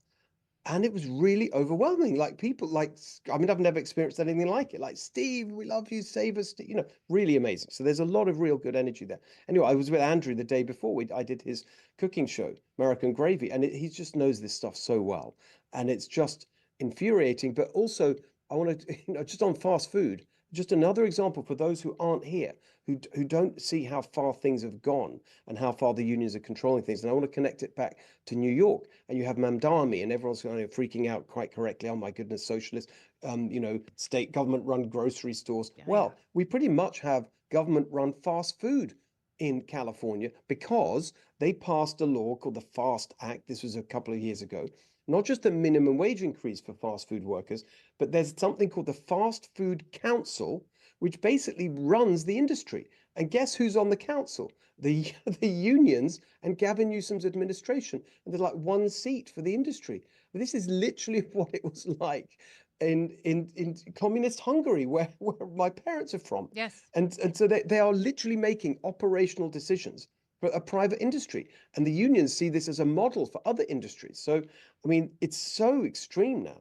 And it was really overwhelming. Like people, I mean, I've never experienced anything like it. Like, Steve, we love you, save us, Steve. Really amazing. So there's a lot of real good energy there. Anyway, I was with Andrew the day before I did his cooking show, American Gravy, and he just knows this stuff so well. And it's just infuriating. But also, I want to, just on fast food, just another example for those who aren't here, who don't see how far things have gone and how far the unions are controlling things. And I want to connect it back to New York. And you have Mamdani, and everyone's kind of freaking out quite correctly. Oh my goodness, socialist, state government-run grocery stores. Well, we pretty much have government-run fast food in California because they passed a law called the FAST Act. This was a couple of years ago. Not just a minimum wage increase for fast food workers, but there's something called the Fast Food Council, which basically runs the industry. And guess who's on the council? The unions and Gavin Newsom's administration. And there's like one seat for the industry. But this is literally what it was like in communist Hungary, where my parents are from. Yes. And so they are literally making operational decisions for a private industry. And the unions see this as a model for other industries. So, I mean, it's so extreme now.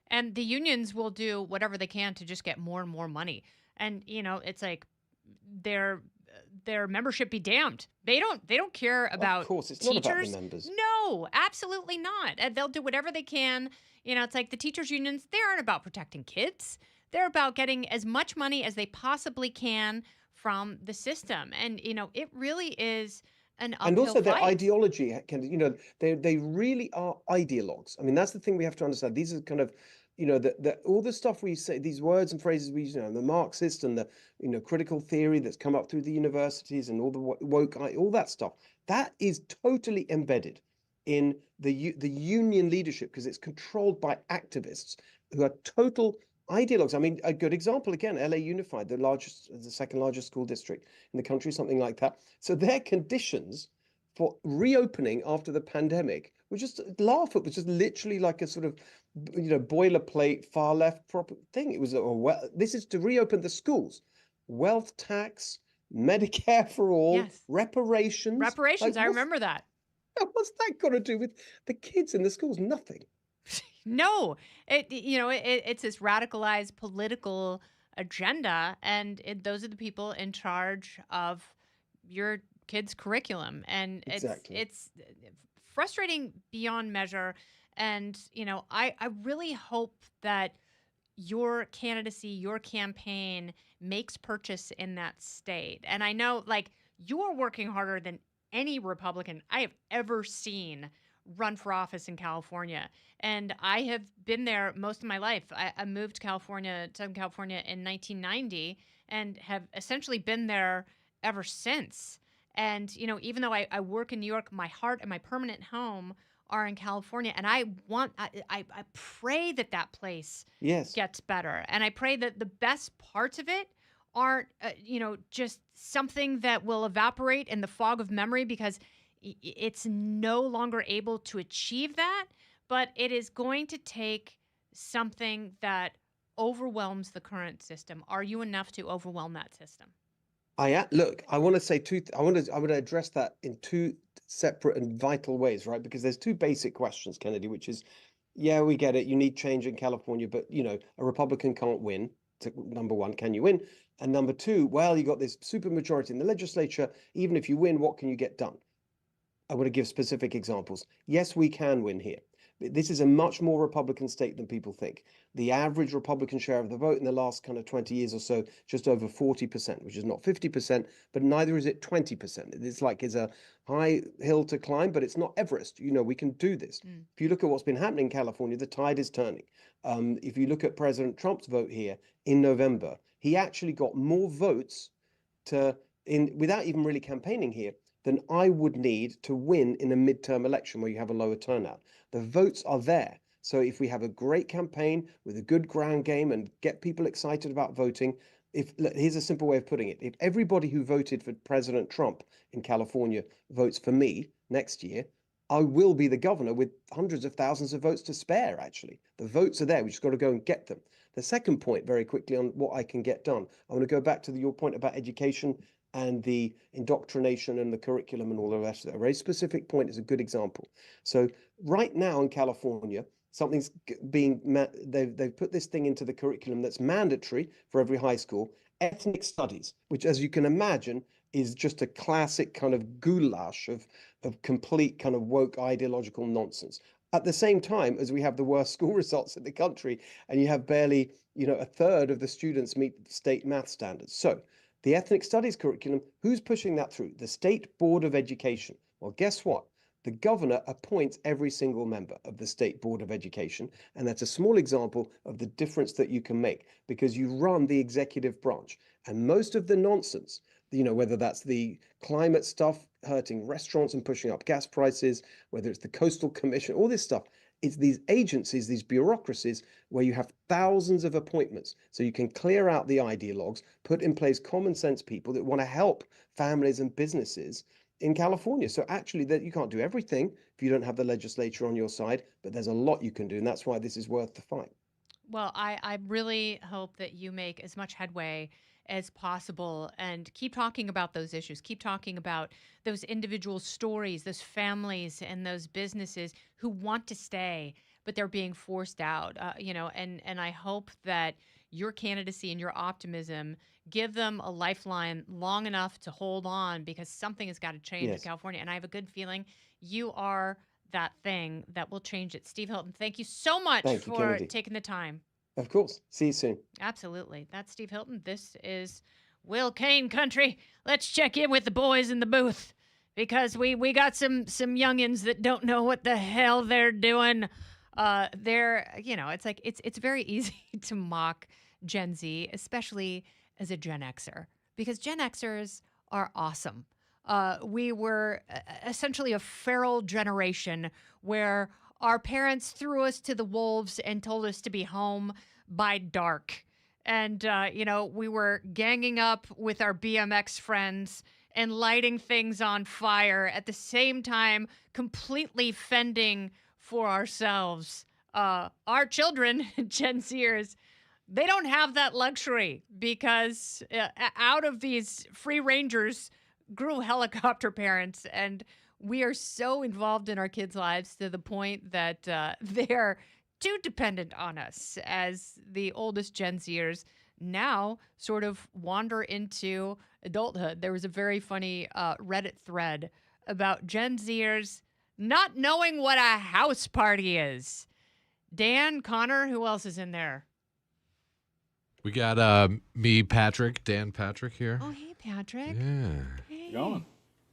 And the unions will do whatever they can to just get more and more money. And, it's like they're their membership be damned. They don't care about Of course, it's teachers. not about the members. No, absolutely not. And they'll do whatever they can. It's like the teachers unions, they aren't about protecting kids. They're about getting as much money as they possibly can from the system. And, it really is an uphill And also their fight. ideology they really are ideologues. I mean, that's the thing we have to understand. These are kind of, all the stuff we say, these words and phrases we use, the Marxist and the, critical theory that's come up through the universities and all the woke, all that stuff, that is totally embedded in the union leadership, because it's controlled by activists who are total ideologues. I mean, a good example, again, LA Unified, the second largest school district in the country, something like that. So their conditions for reopening after the pandemic were just laughable. It was just literally like a sort of, boilerplate far left proper thing. It was, this is to reopen the schools, wealth tax, Medicare for all, Yes. reparations. Reparations, I remember that. What's that got to do with the kids in the schools? Nothing. No, it's this radicalized political agenda, and those are the people in charge of your kids' curriculum, and Exactly. it's frustrating beyond measure. And I really hope that your candidacy, your campaign makes purchase in that state. And I know, like, you're working harder than any Republican I have ever seen run for office in California. And I have been there most of my life. I moved to Southern California in 1990 and have essentially been there ever since. And, even though I work in New York, my heart and my permanent home are in California. And I pray that place Yes. gets better. And I pray that the best parts of it aren't, just something that will evaporate in the fog of memory, because it's no longer able to achieve that. But it is going to take something that overwhelms the current system. Are you enough to overwhelm that system? Look, I want to say I want to address that in two separate and vital ways, right? Because there's two basic questions, Kennedy, which is, yeah, we get it. You need change in California, but a Republican can't win. Number one, can you win? And number two, well, you got this supermajority in the legislature. Even if you win, what can you get done? I want to give specific examples. Yes, we can win here. This is a much more Republican state than people think. The average Republican share of the vote in the last kind of 20 years or so, just over 40%, which is not 50%, but neither is it 20%. It's a high hill to climb, but it's not Everest. We can do this. If you look at what's been happening in California, the tide is turning. If you look at President Trump's vote here in November, he actually got more votes without even really campaigning here than I would need to win in a midterm election where you have a lower turnout. The votes are there. So if we have a great campaign with a good ground game and get people excited about voting, here's a simple way of putting it. If everybody who voted for President Trump in California votes for me next year, I will be the governor with hundreds of thousands of votes to spare, actually. The votes are there. We just got to go and get them. The second point, very quickly, on what I can get done. I want to go back to your point about education and the indoctrination and the curriculum and all the rest of it. A very specific point is a good example. So right now in California, something's they've put this thing into the curriculum that's mandatory for every high school, ethnic studies, which, as you can imagine, is just a classic kind of goulash of complete kind of woke ideological nonsense. At the same time as we have the worst school results in the country, and you have barely, a third of the students meet state math standards. So the ethnic studies curriculum, who's pushing that through? The State Board of Education. Well, guess what? The governor appoints every single member of the State Board of Education. And that's a small example of the difference that you can make, because you run the executive branch. And most of the nonsense, whether that's the climate stuff hurting restaurants and pushing up gas prices, whether it's the Coastal Commission, all this stuff, it's these agencies, these bureaucracies where you have thousands of appointments. So you can clear out the ideologues, put in place common sense people that want to help families and businesses in California. So actually, that you can't do everything if you don't have the legislature on your side, but there's a lot you can do. And that's why this is worth the fight. Well, I really hope that you make as much headway as possible and keep talking about those issues. Keep talking about those individual stories, those families and those businesses who want to stay, but they're being forced out, and I hope that your candidacy and your optimism. Give them a lifeline long enough to hold on, because something has got to change in California. And I have a good feeling you are that thing that will change it. Steve Hilton, thank you so much for taking the time. Of course. See you soon. Absolutely. That's Steve Hilton. This is Cain Country. Let's check in with the boys in the booth, because we got some youngins that don't know what the hell they're doing. It's very easy to mock Gen Z, especially as a Gen Xer, because Gen Xers are awesome. We were essentially a feral generation where our parents threw us to the wolves and told us to be home by dark. And, we were ganging up with our BMX friends and lighting things on fire at the same time, completely fending for ourselves. Our children, Gen Zers, they don't have that luxury, because out of these free rangers grew helicopter parents, and we are so involved in our kids' lives to the point that they're too dependent on us as the oldest Gen Zers now sort of wander into adulthood. There was a very funny Reddit thread about Gen Zers not knowing what a house party is. Dan, Connor, who else is in there? We got me, Patrick, Dan Patrick here. Oh, hey, Patrick. Yeah. Hey. Going.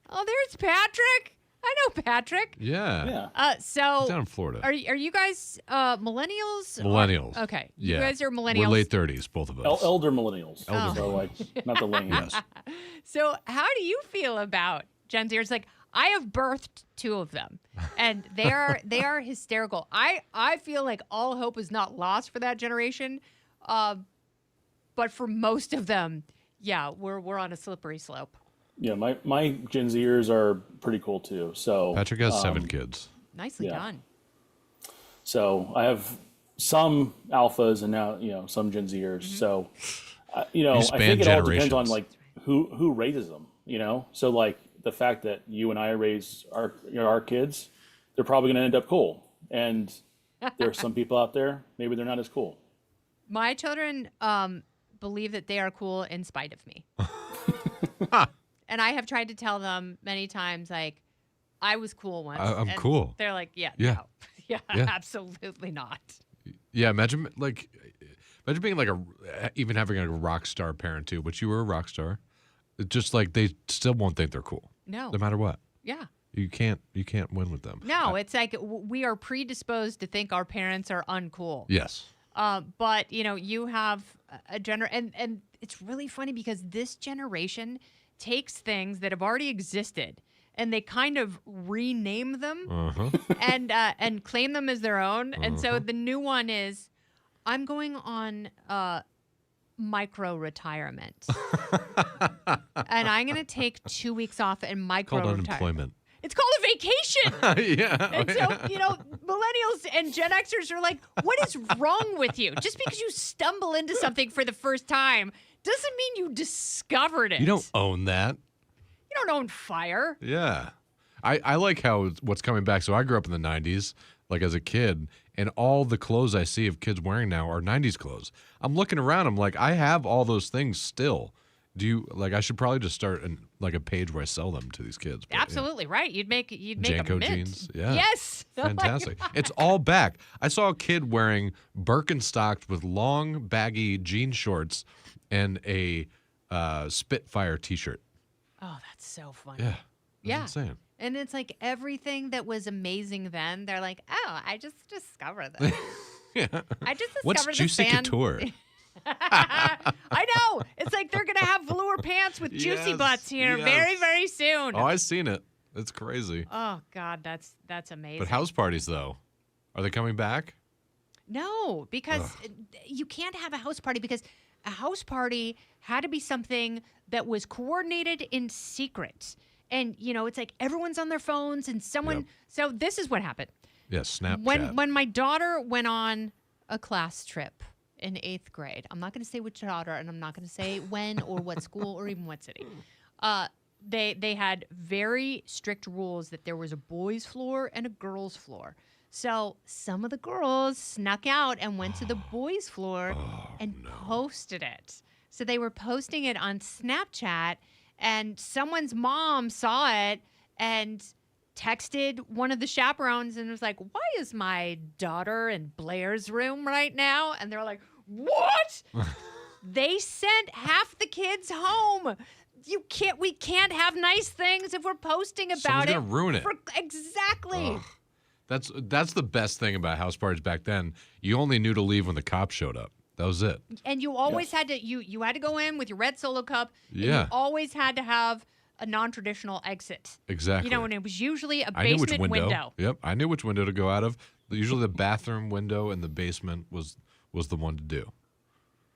Oh, there's Patrick. I know Patrick. Yeah. So He's down in Florida. Are you guys millennials? Millennials. Okay. Yeah. You guys are millennials. We're late 30s, both of us. Elder millennials. Oh. So like, not the lame. Yes. So how do you feel about Gen Zers? Like, I have birthed two of them, and they are hysterical. I feel like all hope is not lost for that generation, but for most of them, yeah, we're on a slippery slope. Yeah, my Gen Zers are pretty cool too. So Patrick has 7 kids. Nicely done. So I have some alphas and now some Gen Zers. So I think it all depends on like who raises them. So like the fact that you and I raise our kids, they're probably going to end up cool. And there are some people out there, maybe they're not as cool. My children believe that they are cool in spite of me. And I have tried to tell them many times, like, I was cool once. I'm cool. They're like, yeah. No. Absolutely not. Yeah, imagine being like even having a rock star parent too, but you were a rock star. It's just like they still won't think they're cool. No matter what. Yeah. You can't win with them. No, it's like we are predisposed to think our parents are uncool. Yes. But you have a and it's really funny because this generation takes things that have already existed and they kind of rename them and claim them as their own. And so the new one is, I'm going on micro retirement. And I'm going to take 2 weeks off and micro Called retire. unemployment. It's called a vacation. Yeah. And so, millennials and Gen Xers are like, what is wrong with you? Just because you stumble into something for the first time doesn't mean you discovered it. You don't own that. You don't own fire. Yeah. I like how what's coming back. So I grew up in the 90s, like as a kid, and all the clothes I see of kids wearing now are 90s clothes. I'm looking around. I'm like, I have all those things still. Do you I should probably just start a page where I sell them to these kids. But, absolutely right. You'd make Janko a mint. Jeans. Yeah. Yes. Fantastic. It's all back. I saw a kid wearing Birkenstocks with long baggy jean shorts and a Spitfire T-shirt. Oh, that's so funny. Yeah. Yeah. Insane. And it's like everything that was amazing then, they're like, oh, I just discovered this. Yeah. I just discovered What's Juicy this band. Couture? I know. It's like they're going to have velour pants with juicy butts here very, very soon. Oh, I've seen it. It's crazy. Oh, God, that's amazing. But house parties, though, are they coming back? No, because you can't have a house party because a house party had to be something that was coordinated in secret. And, it's like everyone's on their phones and someone. Yep. So this is what happened. Yes, Snapchat. When my daughter went on a class trip in 8th grade, I'm not going to say which daughter and I'm not going to say when or what school or even what city. They had very strict rules that there was a boys' floor and a girls' floor. So some of the girls snuck out and went to the boys' floor and posted it. So they were posting it on Snapchat, and someone's mom saw it and texted one of the chaperones and was like, "Why is my daughter in Blair's room right now?" And they're like, "What?" They sent half the kids home. We can't have nice things if we're posting about Someone's gonna ruin it. Exactly. Ugh. That's the best thing about house parties back then. You only knew to leave when the cops showed up. That was it. And you always had to you had to go in with your red Solo cup. And Yeah. you always had to have a non-traditional exit. Exactly. You know, and it was usually a I knew which basement window. Yep, I knew which window to go out of. Usually the bathroom window in the basement was the one to do.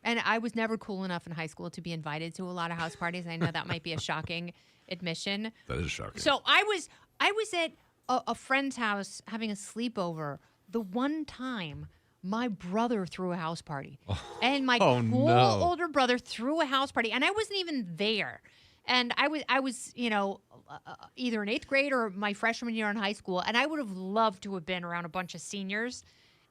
And I was never cool enough in high school to be invited to a lot of house parties. I know that might be a shocking admission. That is shocking. So I was at a friend's house having a sleepover the one time my brother threw a house party. And my cool older brother threw a house party, and I wasn't even there. And I was either in 8th grade or my freshman year in high school, and I would have loved to have been around a bunch of seniors.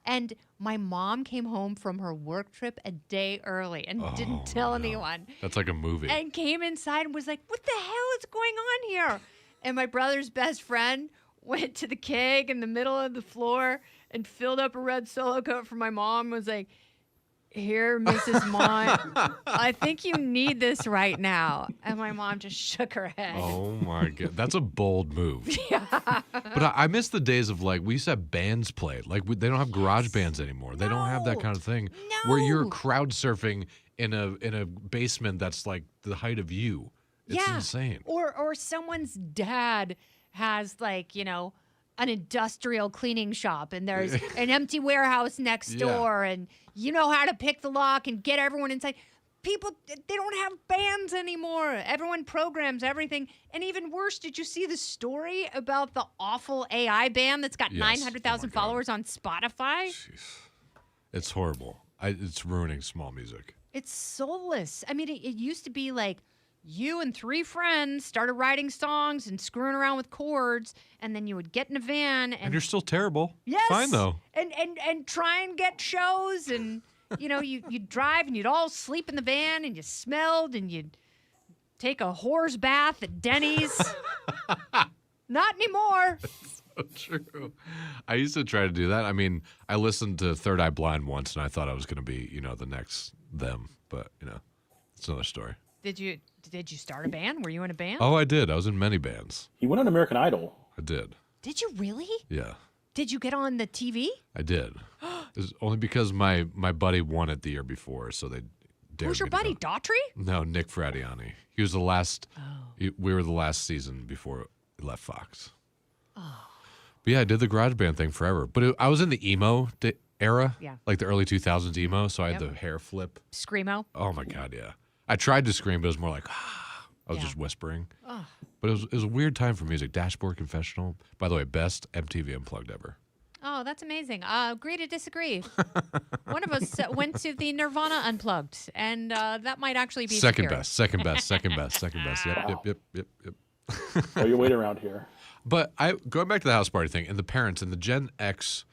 And my mom came home from her work trip a day early and didn't tell anyone. That's like a movie. And came inside and was like, "What the hell is going on here?" And my brother's best friend went to the keg in the middle of the floor and filled up a red Solo cup for my mom and was like, "Here, Mrs. Mont, I think you need this right now." And my mom just shook her head. Oh my God, that's a bold move. Yeah. But I miss the days of we used to have bands play. They don't have garage bands anymore. They don't have that kind of thing where you're crowd surfing in a basement that's like the height of you. It's insane. Or someone's dad has an industrial cleaning shop, and there's an empty warehouse next door, and you know how to pick the lock and get everyone inside. People, they don't have bands anymore. Everyone programs everything. And even worse, did you see the story about the awful AI band that's got 900,000 followers on Spotify? Jeez. It's horrible. It's ruining small music. It's soulless. I mean, it used to be like you and 3 friends started writing songs and screwing around with chords, and then you would get in a van. And you're still terrible. Yes. Fine, though. And try and get shows, and you'd drive and you'd all sleep in the van, and you smelled, and you'd take a whore's bath at Denny's. Not anymore. So true. I used to try to do that. I mean, I listened to Third Eye Blind once, and I thought I was going to be, the next them. But, it's another story. Did you start a band? Were you in a band? Oh, I did. I was in many bands. He went on American Idol. I did. Did you really? Yeah. Did you get on the TV? I did. It was only because my buddy won it the year before, so they dared Who's your me to buddy, go. Daughtry? No, Nick Fradiani. He was the last. We were the last season before he left Fox. Oh. But yeah, I did the garage band thing forever. But I was in the emo era, like the early 2000s emo, so I had the hair flip. Screamo? Oh my God, yeah. I tried to scream, but it was more like, I was just whispering. Oh. But it was a weird time for music. Dashboard Confessional. By the way, best MTV Unplugged ever. Oh, that's amazing. Agree to disagree. One of us went to the Nirvana Unplugged, and that might actually be second superior. best. Yep. Oh, you're waiting around here. But going back to the house party thing and the parents and the Gen X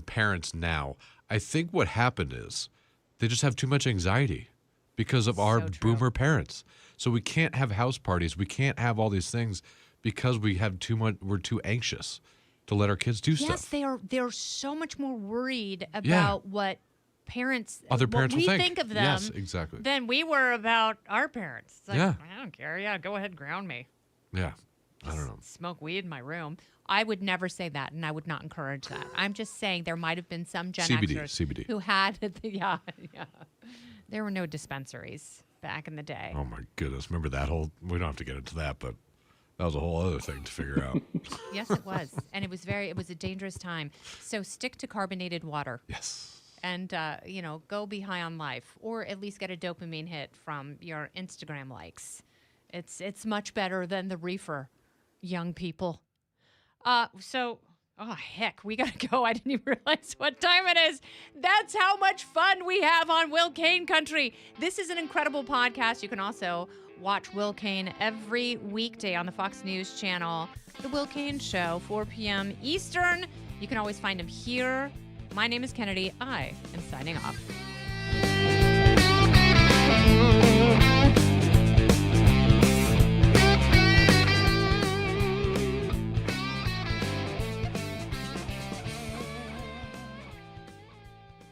parents now, I think what happened is they just have too much anxiety because of our boomer parents. So we can't have house parties. We can't have all these things because we have too much. We're too anxious to let our kids do stuff. Yes, they're so much more worried about what other parents what will we think of them. Yes, exactly. Than we were about our parents. It's like, yeah. I don't care. Yeah, go ahead, ground me. Yeah. I don't know. Smoke weed in my room. I would never say that, and I would not encourage that. I'm just saying there might have been some Gen Xers who had, there were no dispensaries back in the day. Oh my goodness! Remember that whole? We don't have to get into that, but that was a whole other thing to figure out. Yes, it was, and it was a dangerous time. So stick to carbonated water. Yes. And go be high on life, or at least get a dopamine hit from your Instagram likes. It's much better than the reefer, young people. Heck, we gotta go. I didn't even realize what time it is. That's how much fun we have on Will Cain Country. This is an incredible podcast. You can also watch Will Cain every weekday on the Fox News channel, The Will Cain Show, 4 p.m. Eastern. You can always find him here. My name is Kennedy. I am signing off.